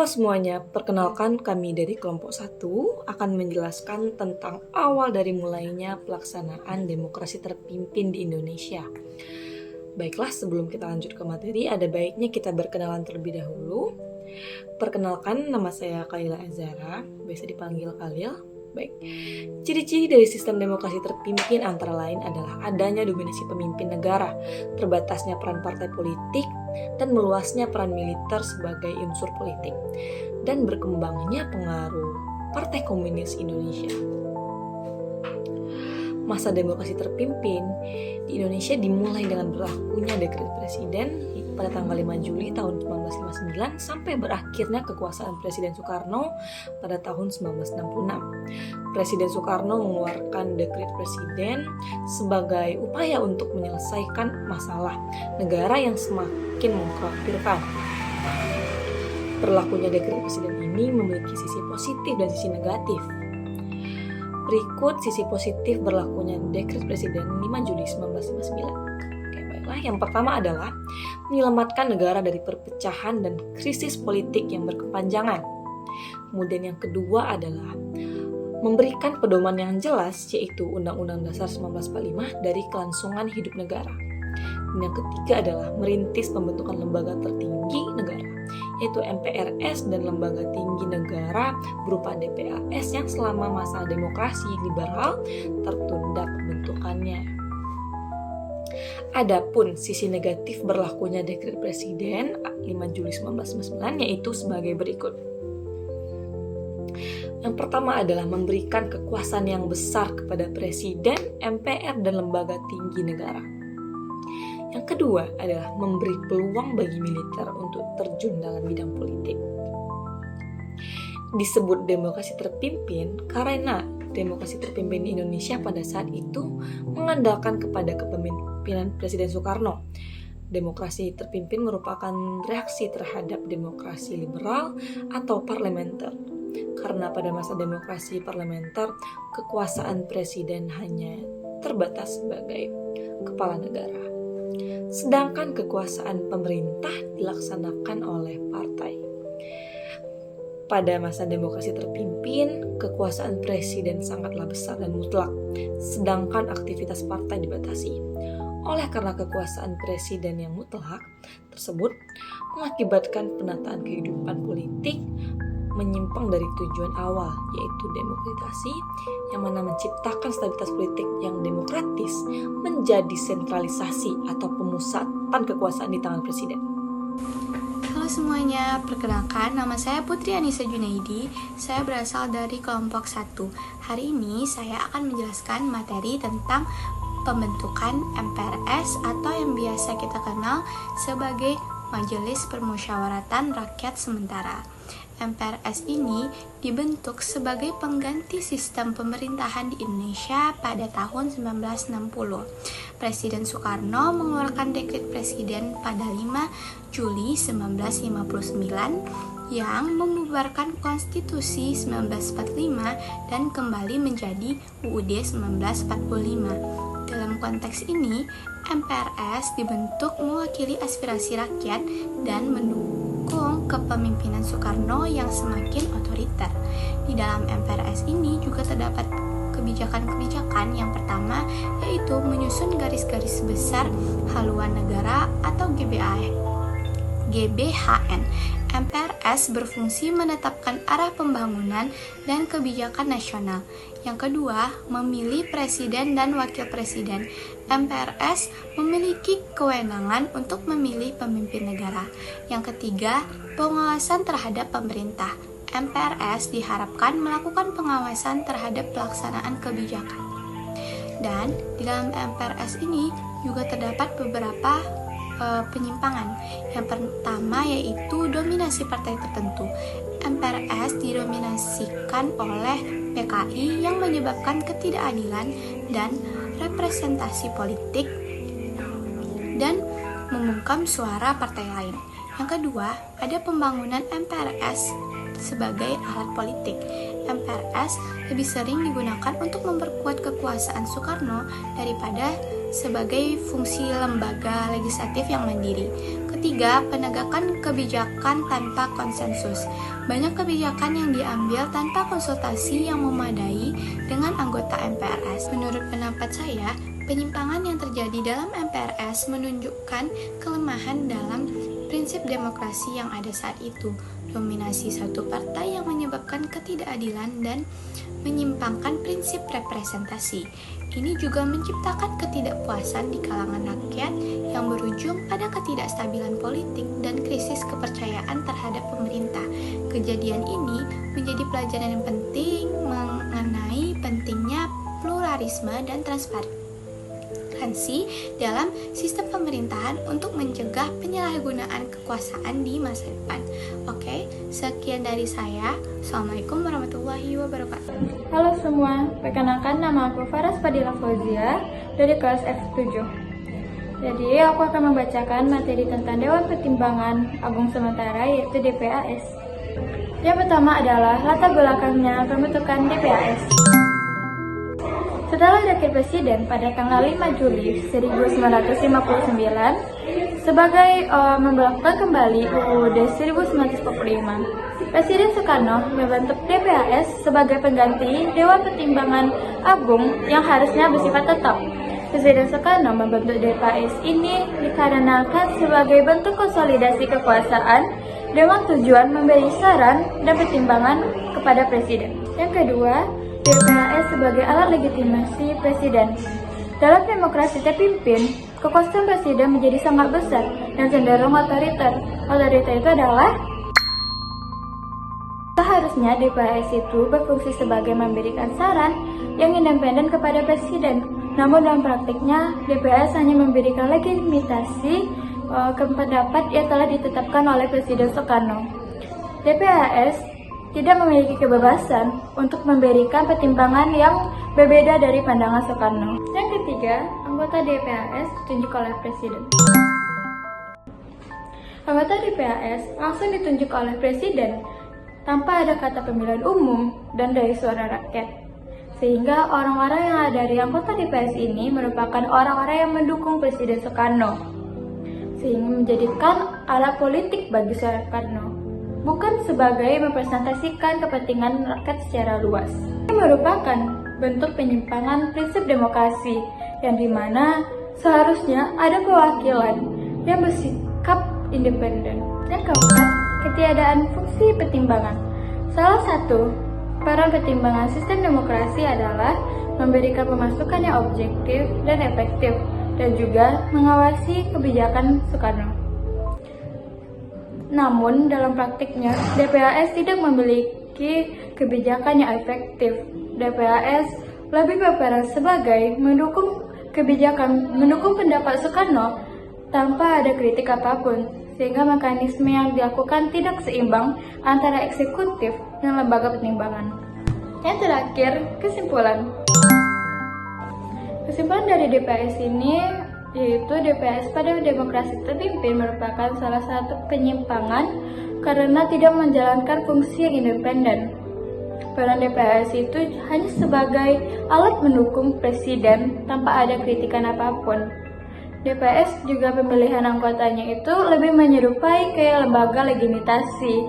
Halo semuanya, perkenalkan kami dari kelompok 1 akan menjelaskan tentang awal dari mulainya pelaksanaan demokrasi terpimpin di Indonesia. Baiklah, sebelum kita lanjut ke materi, ada baiknya kita berkenalan terlebih dahulu. Perkenalkan, nama saya Kaila Azara, biasa dipanggil Kalil. Baik, ciri-ciri dari sistem demokrasi terpimpin antara lain adalah adanya dominasi pemimpin negara, terbatasnya peran partai politik, dan meluasnya peran militer sebagai unsur politik, dan berkembangnya pengaruh Partai Komunis Indonesia. Masa demokrasi terpimpin di Indonesia dimulai dengan berlakunya dekret presiden pada tanggal 5 Juli tahun 1959 sampai berakhirnya kekuasaan Presiden Soekarno pada tahun 1966. Presiden Soekarno mengeluarkan dekret presiden sebagai upaya untuk menyelesaikan masalah negara yang semakin mengkhawatirkan. Berlakunya dekret presiden ini memiliki sisi positif dan sisi negatif. Berikut sisi positif berlakunya dekret presiden 5 Juli 1959. Yang pertama adalah menyelamatkan negara dari perpecahan dan krisis politik yang berkepanjangan. Kemudian yang kedua adalah memberikan pedoman yang jelas, yaitu Undang-Undang Dasar 1945 dari kelangsungan hidup negara. Dan yang ketiga adalah merintis pembentukan lembaga tertinggi negara, yaitu MPRS dan lembaga tinggi negara berupa DPAS yang selama masa demokrasi liberal tertunda pembentukannya. Adapun sisi negatif berlakunya dekret presiden 5 Juli 1999 yaitu sebagai berikut. Yang pertama adalah memberikan kekuasaan yang besar kepada presiden, MPR, dan lembaga tinggi negara. Yang kedua adalah memberi peluang bagi militer untuk terjun dalam bidang politik. Disebut demokrasi terpimpin karena demokrasi terpimpin di Indonesia pada saat itu mengandalkan kepada kepemimpinan Presiden Soekarno. Demokrasi terpimpin merupakan reaksi terhadap demokrasi liberal atau parlementer. Karena pada masa demokrasi parlementer, kekuasaan presiden hanya terbatas sebagai kepala negara. Sedangkan kekuasaan pemerintah dilaksanakan oleh partai. Pada masa demokrasi terpimpin, kekuasaan presiden sangatlah besar dan mutlak, sedangkan aktivitas partai dibatasi. Oleh karena kekuasaan presiden yang mutlak tersebut mengakibatkan penataan kehidupan politik menyimpang dari tujuan awal, yaitu demokratisasi, yang mana menciptakan stabilitas politik yang demokratis menjadi sentralisasi atau pemusatan kekuasaan di tangan presiden. Halo semuanya, perkenalkan nama saya Putri Anissa Junaidi. Saya berasal dari kelompok 1. Hari ini saya akan menjelaskan materi tentang pembentukan MPRS atau yang biasa kita kenal sebagai Majelis Permusyawaratan Rakyat Sementara. MPRS ini dibentuk sebagai pengganti sistem pemerintahan di Indonesia pada tahun 1960. Presiden Soekarno mengeluarkan dekret presiden pada 5 Juli 1959 yang membubarkan Konstitusi 1945 dan kembali menjadi UUD 1945. Dalam konteks ini, MPRS dibentuk mewakili aspirasi rakyat dan mendukung kepemimpinan Soekarno yang semakin otoriter. Di dalam MPRS ini juga terdapat kebijakan-kebijakan. Yang pertama yaitu menyusun garis-garis besar haluan negara atau GBHN. MPRS berfungsi menetapkan arah pembangunan dan kebijakan nasional. Yang kedua, memilih presiden dan wakil presiden. MPRS memiliki kewenangan untuk memilih pemimpin negara. Yang ketiga, pengawasan terhadap pemerintah. MPRS diharapkan melakukan pengawasan terhadap pelaksanaan kebijakan. Dan di dalam MPRS ini juga terdapat beberapa penyimpangan. Yang pertama yaitu dominasi partai tertentu. MPRS didominasikan oleh PKI yang menyebabkan ketidakadilan dan representasi politik dan membungkam suara partai lain. Yang kedua, ada pembangunan MPRS sebagai alat politik. MPRS lebih sering digunakan untuk memperkuat kekuasaan Soekarno daripada sebagai fungsi lembaga legislatif yang mandiri. Ketiga, penegakan kebijakan tanpa konsensus. Banyak kebijakan yang diambil tanpa konsultasi yang memadai dengan anggota MPRS. Menurut pendapat saya, penyimpangan yang terjadi dalam MPRS menunjukkan kelemahan dalam prinsip demokrasi yang ada saat itu. Dominasi satu partai yang menyebabkan ketidakadilan dan menyimpangkan prinsip representasi. Ini juga menciptakan ketidakpuasan di kalangan rakyat yang berujung pada ketidakstabilan politik dan krisis kepercayaan terhadap pemerintah. Kejadian ini menjadi pelajaran yang penting mengenai pentingnya pluralisme dan transparansi dalam sistem pemerintahan untuk mencegah penyalahgunaan kekuasaan di masa depan. Oke, sekian dari saya. Assalamualaikum warahmatullahi wabarakatuh. Halo semua, perkenalkan nama aku Faras Fadila Fauzia dari kelas F7. Jadi aku akan membacakan materi tentang Dewan Pertimbangan Agung Sementara, yaitu DPAS. Yang pertama adalah latar belakangnya pembentukan DPAS. Setelah Dekret Presiden pada tanggal 5 Juli 1959 sebagai memberlakukan kembali UUD 1945, Presiden Soekarno membentuk DPAS sebagai pengganti Dewan Pertimbangan Agung yang harusnya bersifat tetap. Presiden Soekarno membentuk DPAS ini dikarenakan sebagai bentuk konsolidasi kekuasaan dengan tujuan memberi saran dan pertimbangan kepada Presiden. Yang kedua, DPAS sebagai alat legitimasi Presiden. Dalam demokrasi terpimpin, kekuasaan Presiden menjadi sangat besar dan cenderung otoriter. Otoriter itu adalah seharusnya DPAS itu berfungsi sebagai memberikan saran yang independen kepada Presiden. Namun dalam praktiknya, DPAS hanya memberikan legitimasi ke pendapat yang telah ditetapkan oleh Presiden Soekarno. DPAS tidak memiliki kebebasan untuk memberikan pertimbangan yang berbeda dari pandangan Soekarno. Yang ketiga, anggota DPAS ditunjuk oleh Presiden. Anggota DPAS langsung ditunjuk oleh Presiden tanpa ada kata pemilihan umum dan dari suara rakyat. Sehingga orang-orang yang ada dari anggota DPAS ini merupakan orang-orang yang mendukung Presiden Soekarno, sehingga menjadikan alat politik bagi Soekarno, bukan sebagai mempresentasikan kepentingan rakyat secara luas. Ini merupakan bentuk penyimpangan prinsip demokrasi yang dimana seharusnya ada perwakilan yang bersikap independen. Yang keempat, ketiadaan fungsi pertimbangan. Salah satu peran pertimbangan sistem demokrasi adalah memberikan pemasukan yang objektif dan efektif dan juga mengawasi kebijakan Soekarno. Namun, dalam praktiknya, DPAS tidak memiliki kebijakan yang efektif. DPAS lebih berperan sebagai mendukung pendapat Soekarno tanpa ada kritik apapun, sehingga mekanisme yang dilakukan tidak seimbang antara eksekutif dan lembaga pertimbangan. Yang terakhir, kesimpulan. Kesimpulan dari DPAS ini yaitu DPAS pada demokrasi terpimpin merupakan salah satu penyimpangan karena tidak menjalankan fungsi yang independen. Peran DPAS itu hanya sebagai alat mendukung Presiden tanpa ada kritikan apapun. DPAS juga pemilihan anggotanya itu lebih menyerupai ke lembaga legitimasi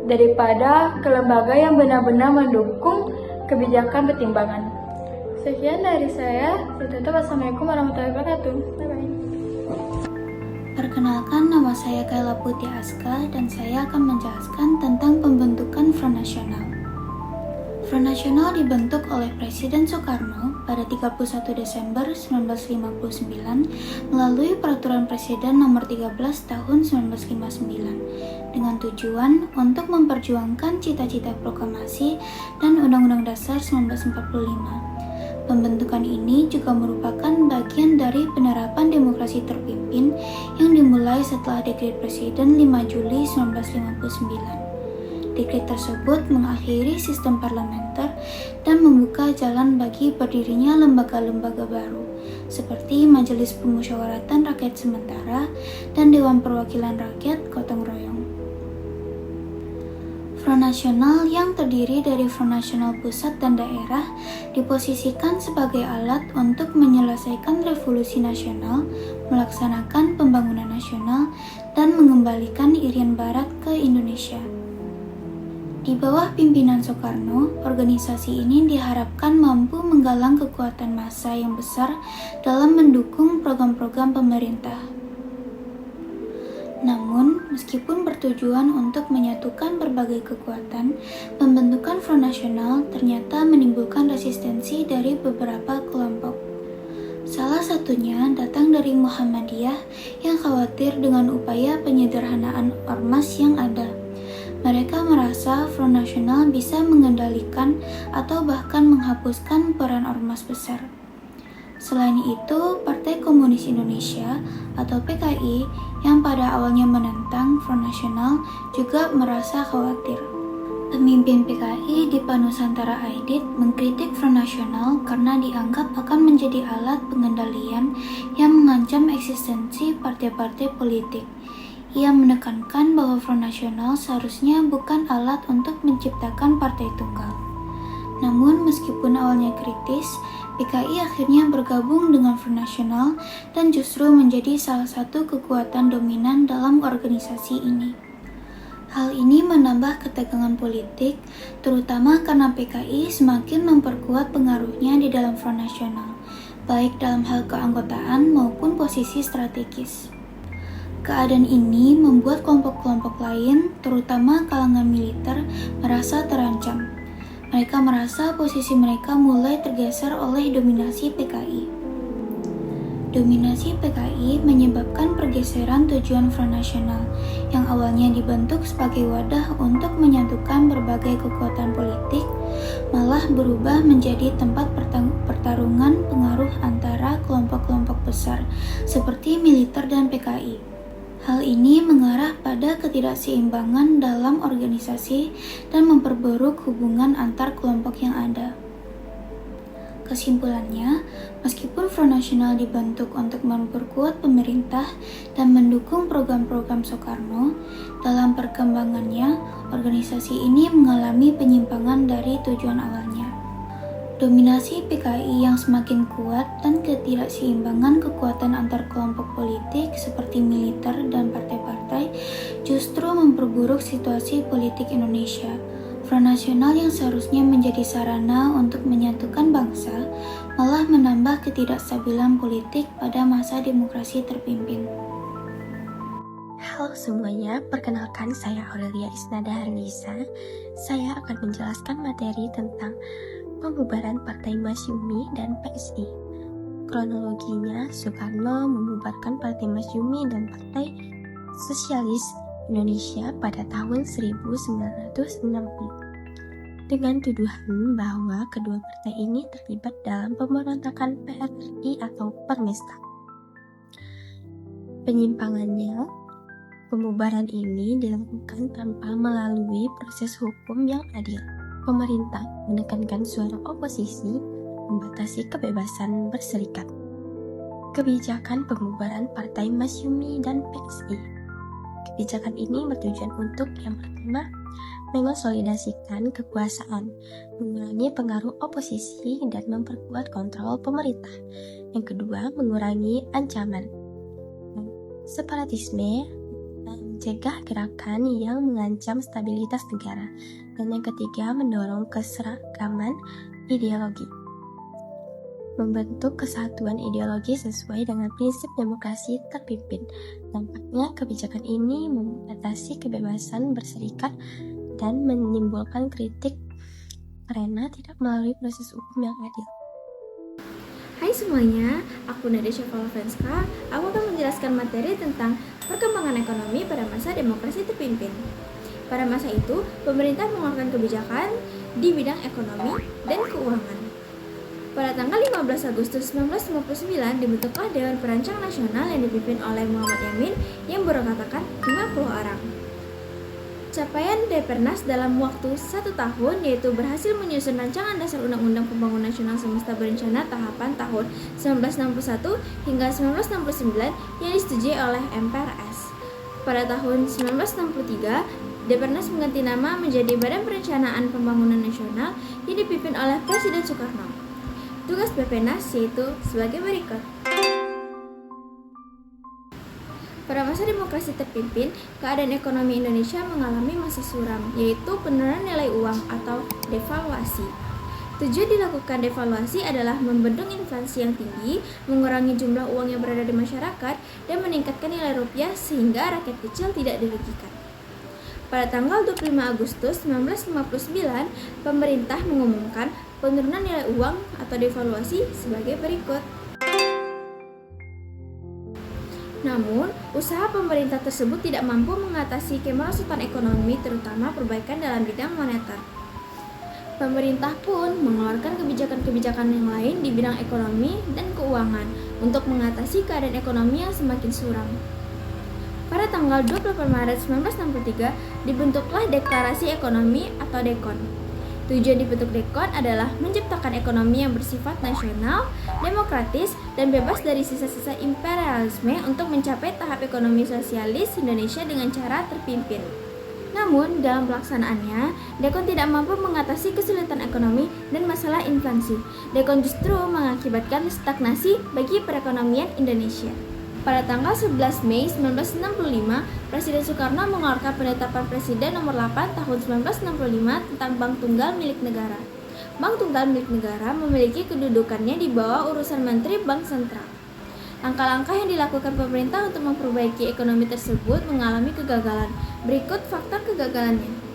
daripada ke lembaga yang benar-benar mendukung kebijakan pertimbangan. Sekian dari saya. Ditutup. Wassalamualaikum warahmatullahi wabarakatuh. Bye-bye. Perkenalkan, nama saya Kayla Putih Aska dan saya akan menjelaskan tentang pembentukan Front Nasional. Front Nasional dibentuk oleh Presiden Soekarno pada 31 Desember 1959 melalui Peraturan Presiden Nomor 13 Tahun 1959 dengan tujuan untuk memperjuangkan cita-cita proklamasi dan Undang-Undang Dasar 1945. Pembentukan ini juga merupakan bagian dari penerapan demokrasi terpimpin yang dimulai setelah Dekret Presiden 5 Juli 1959. Dekret tersebut mengakhiri sistem parlementer dan membuka jalan bagi berdirinya lembaga-lembaga baru, seperti Majelis Pemusyawaratan Rakyat Sementara dan Dewan Perwakilan Rakyat Gotong Royong. Front Nasional yang terdiri dari Front Nasional pusat dan daerah diposisikan sebagai alat untuk menyelesaikan revolusi nasional, melaksanakan pembangunan nasional, dan mengembalikan Irian Barat ke Indonesia. Di bawah pimpinan Soekarno, organisasi ini diharapkan mampu menggalang kekuatan massa yang besar dalam mendukung program-program pemerintah. Namun, meskipun bertujuan untuk menyatukan berbagai kekuatan, pembentukan Front Nasional ternyata menimbulkan resistensi dari beberapa kelompok. Salah satunya datang dari Muhammadiyah yang khawatir dengan upaya penyederhanaan ormas yang ada. Mereka merasa Front Nasional bisa mengendalikan atau bahkan menghapuskan peran ormas besar. Selain itu, Partai Komunis Indonesia atau PKI yang pada awalnya menentang Front Nasional juga merasa khawatir. Pemimpin PKI Dipa Nusantara Aidit mengkritik Front Nasional karena dianggap akan menjadi alat pengendalian yang mengancam eksistensi partai-partai politik. Ia menekankan bahwa Front Nasional seharusnya bukan alat untuk menciptakan partai tunggal. Namun meskipun awalnya kritis, PKI akhirnya bergabung dengan Front Nasional dan justru menjadi salah satu kekuatan dominan dalam organisasi ini. Hal ini menambah ketegangan politik, terutama karena PKI semakin memperkuat pengaruhnya di dalam Front Nasional, baik dalam hal keanggotaan maupun posisi strategis. Keadaan ini membuat kelompok-kelompok lain, terutama kalangan militer, merasa terancam. Mereka merasa posisi mereka mulai tergeser oleh dominasi PKI. Dominasi PKI menyebabkan pergeseran tujuan Front Nasional yang awalnya dibentuk sebagai wadah untuk menyatukan berbagai kekuatan politik, malah berubah menjadi tempat pertarungan pengaruh antara kelompok-kelompok besar seperti militer dan PKI. Hal ini mengarah pada ketidakseimbangan dalam organisasi dan memperburuk hubungan antar kelompok yang ada. Kesimpulannya, meskipun Front Nasional dibentuk untuk memperkuat pemerintah dan mendukung program-program Soekarno, dalam perkembangannya, organisasi ini mengalami penyimpangan dari tujuan awalnya. Dominasi PKI yang semakin kuat dan ketidakseimbangan kekuatan antar kelompok politik seperti militer dan partai-partai justru memperburuk situasi politik Indonesia. Front Nasional yang seharusnya menjadi sarana untuk menyatukan bangsa malah menambah ketidakstabilan politik pada masa demokrasi terpimpin. Halo semuanya, perkenalkan saya Aurelia Isnada Harnisa. Saya akan menjelaskan materi tentang pembubaran Partai Masyumi dan PSI. Kronologinya, Soekarno membubarkan Partai Masyumi dan Partai Sosialis Indonesia pada tahun 1960 dengan tuduhan bahwa kedua partai ini terlibat dalam pemberontakan PRRI atau Permesta. Penyimpangannya, pembubaran ini dilakukan tanpa melalui proses hukum yang adil. Pemerintah menekankan suara oposisi, membatasi kebebasan berserikat. Kebijakan pembubaran Partai Masyumi dan PSI. Kebijakan ini bertujuan untuk yang pertama, mengonsolidasikan kekuasaan, mengurangi pengaruh oposisi dan memperkuat kontrol pemerintah. Yang kedua, mengurangi ancaman separatisme dan mencegah gerakan yang mengancam stabilitas negara. Dan yang ketiga, mendorong keseragaman ideologi. Membentuk kesatuan ideologi sesuai dengan prinsip demokrasi terpimpin. Nampaknya kebijakan ini membatasi kebebasan berserikat dan menimbulkan kritik karena tidak melalui proses hukum yang adil. Hai semuanya, aku Nadia Syafalovska. Aku akan menjelaskan materi tentang perkembangan ekonomi pada masa demokrasi terpimpin. Pada masa itu, pemerintah mengeluarkan kebijakan di bidang ekonomi dan keuangan. Pada tanggal 15 Agustus 1959 dibentuklah Dewan Perancang Nasional yang dipimpin oleh Muhammad Yamin yang beranggotakan 50 orang. Capaian Depernas dalam waktu 1 tahun yaitu berhasil menyusun rancangan dasar Undang-Undang Pembangunan Nasional Semesta Berencana tahapan tahun 1961 hingga 1969 yang disetujui oleh MPRS. Pada tahun 1963, Depernas mengganti nama menjadi Badan Perencanaan Pembangunan Nasional yang dipimpin oleh Presiden Soekarno. Tugas Beppenas yaitu sebagai berikut. Pada masa demokrasi terpimpin, keadaan ekonomi Indonesia mengalami masa suram, yaitu penurunan nilai uang atau devaluasi. Tujuan dilakukan devaluasi adalah membendung inflasi yang tinggi, mengurangi jumlah uang yang berada di masyarakat, dan meningkatkan nilai rupiah sehingga rakyat kecil tidak dirugikan. Pada tanggal 25 Agustus 1959, pemerintah mengumumkan penurunan nilai uang atau devaluasi sebagai berikut. Namun, usaha pemerintah tersebut tidak mampu mengatasi kemerosotan ekonomi, terutama perbaikan dalam bidang moneter. Pemerintah pun mengeluarkan kebijakan-kebijakan yang lain di bidang ekonomi dan keuangan untuk mengatasi keadaan ekonomi yang semakin suram. Pada tanggal 28 Maret 1963, dibentuklah Deklarasi Ekonomi atau DEKON. Tujuan dibentuk DEKON adalah menciptakan ekonomi yang bersifat nasional, demokratis, dan bebas dari sisa-sisa imperialisme untuk mencapai tahap ekonomi sosialis Indonesia dengan cara terpimpin. Namun, dalam pelaksanaannya, DEKON tidak mampu mengatasi kesulitan ekonomi dan masalah inflasi. DEKON justru mengakibatkan stagnasi bagi perekonomian Indonesia. Pada tanggal 11 Mei 1965, Presiden Soekarno mengeluarkan Penetapan Presiden Nomor 8 Tahun 1965 tentang Bank Tunggal milik negara. Bank Tunggal milik negara memiliki kedudukannya di bawah urusan Menteri Bank Sentral. Langkah-langkah yang dilakukan pemerintah untuk memperbaiki ekonomi tersebut mengalami kegagalan. Berikut faktor kegagalannya.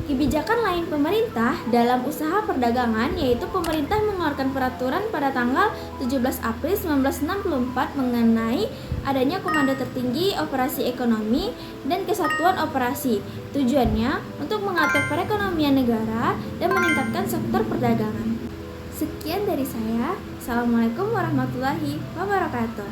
Kebijakan lain pemerintah dalam usaha perdagangan yaitu pemerintah mengeluarkan peraturan pada tanggal 17 April 1964 mengenai adanya Komando Tertinggi Operasi Ekonomi dan Kesatuan Operasi. Tujuannya untuk mengatur perekonomian negara dan meningkatkan sektor perdagangan. Sekian dari saya. Assalamualaikum warahmatullahi wabarakatuh.